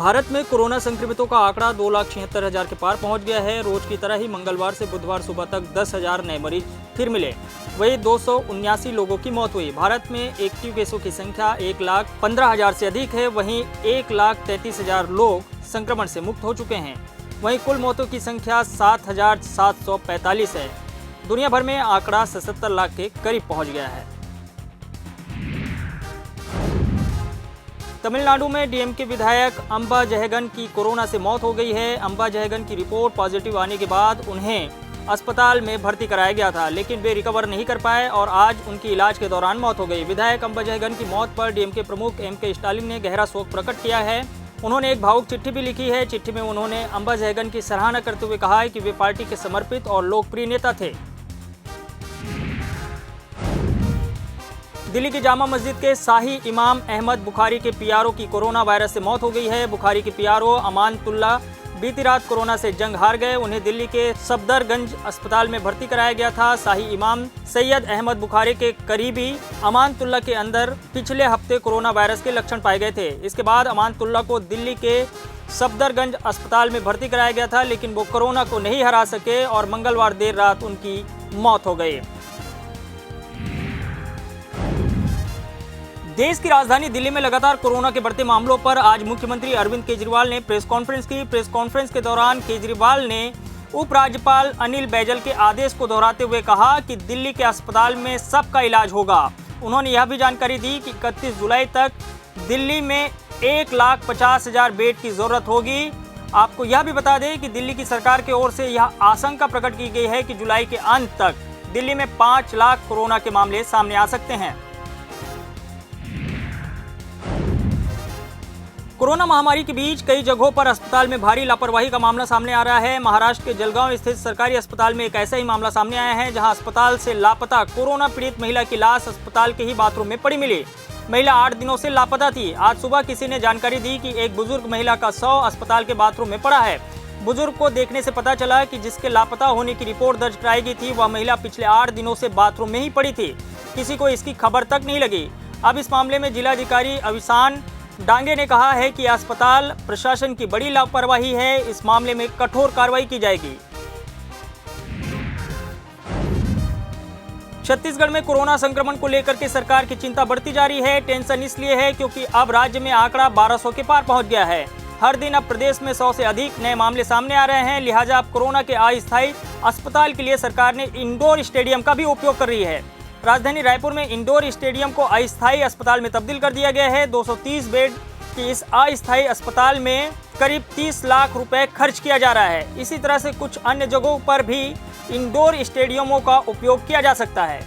भारत में कोरोना संक्रमितों का आंकड़ा 2,76,000 के पार पहुंच गया है। रोज की तरह ही मंगलवार से बुधवार सुबह तक 10,000 नए मरीज फिर मिले। वहीं 279 लोगों की मौत हुई। भारत में एक्टिव केसों की संख्या 1,15,000 से अधिक है। वहीं 1,33,000 लोग संक्रमण से मुक्त हो चुके हैं। वहीं कुल मौतों की संख्या 7,745 है। दुनिया भर में आंकड़ा 77 लाख के करीब पहुंच गया है। तमिलनाडु में डीएमके विधायक अंबा जयगन की कोरोना से मौत हो गई है। अंबा जयगन की रिपोर्ट पॉजिटिव आने के बाद उन्हें अस्पताल में भर्ती कराया गया था, लेकिन वे रिकवर नहीं कर पाए और आज उनकी इलाज के दौरान मौत हो गई। विधायक अंबा जयगन की मौत पर डीएमके प्रमुख एमके स्टालिन ने गहरा शोक प्रकट किया है। उन्होंने एक भावुक चिट्ठी भी लिखी है। चिट्ठी में उन्होंने अंबा जयगन की सराहना करते हुए कहा है कि वे पार्टी के समर्पित और लोकप्रिय नेता थे। दिल्ली की जामा मस्जिद के शाही इमाम अहमद बुखारी के पीआरओ की कोरोना वायरस से मौत हो गई है। बुखारी के पीआरओ अमानतुल्ला बीती रात कोरोना से जंग हार गए। उन्हें दिल्ली के सफदरगंज अस्पताल में भर्ती कराया गया था। शाही इमाम सैयद अहमद बुखारी के करीबी अमानतुल्ला के अंदर पिछले हफ्ते कोरोना वायरस के लक्षण पाए गए थे। इसके बाद अमानतुल्ला को दिल्ली के सफदरगंज अस्पताल में भर्ती कराया गया था, लेकिन वो कोरोना को नहीं हरा सके और मंगलवार देर रात उनकी मौत हो गई। देश की राजधानी दिल्ली में लगातार कोरोना के बढ़ते मामलों पर आज मुख्यमंत्री अरविंद केजरीवाल ने प्रेस कॉन्फ्रेंस की। प्रेस कॉन्फ्रेंस के दौरान केजरीवाल ने उपराज्यपाल अनिल बैजल के आदेश को दोहराते हुए कहा कि दिल्ली के अस्पताल में सबका इलाज होगा। उन्होंने यह भी जानकारी दी कि 31 जुलाई तक दिल्ली में 1,50,000 बेड की जरूरत होगी। आपको यह भी बता दें कि दिल्ली की सरकार की ओर से यह आशंका प्रकट की गई है कि जुलाई के अंत तक दिल्ली में 5 लाख कोरोना के मामले सामने आ सकते हैं। कोरोना महामारी के बीच कई जगहों पर अस्पताल में भारी लापरवाही का मामला सामने आ रहा है। महाराष्ट्र के जलगांव स्थित सरकारी अस्पताल में एक ऐसा ही मामला सामने आया है, जहां अस्पताल से लापता कोरोना पीड़ित महिला की लाश अस्पताल के ही बाथरूम में पड़ी मिली। महिला 8 दिनों से लापता थी। आज सुबह किसी ने जानकारी दी कि एक बुजुर्ग महिला का शव अस्पताल के बाथरूम में पड़ा है। बुजुर्ग को देखने से पता चला कि जिसके लापता होने की रिपोर्ट दर्ज कराई गई थी, वह महिला पिछले 8 दिनों से बाथरूम में ही पड़ी थी। किसी को इसकी खबर तक नहीं लगी। अब इस मामले में जिलाधिकारी अविशान डांगे ने कहा है कि अस्पताल प्रशासन की बड़ी लापरवाही है। इस मामले में कठोर कार्रवाई की जाएगी। छत्तीसगढ़ में कोरोना संक्रमण को लेकर के सरकार की चिंता बढ़ती जा रही है। टेंशन इसलिए है क्योंकि अब राज्य में आंकड़ा 1200 के पार पहुंच गया है। हर दिन अब प्रदेश में 100 से अधिक नए मामले सामने आ रहे हैं। लिहाजा अब कोरोना के अस्थायी अस्पताल के लिए सरकार ने इंडोर स्टेडियम का भी उपयोग कर रही है। राजधानी रायपुर में इंडोर स्टेडियम को अस्थायी अस्पताल में तब्दील कर दिया गया है। 230 बेड की इस अस्थायी अस्पताल में करीब 30 लाख रुपए खर्च किया जा रहा है। इसी तरह से कुछ अन्य जगहों पर भी इंडोर स्टेडियमों का उपयोग किया जा सकता है।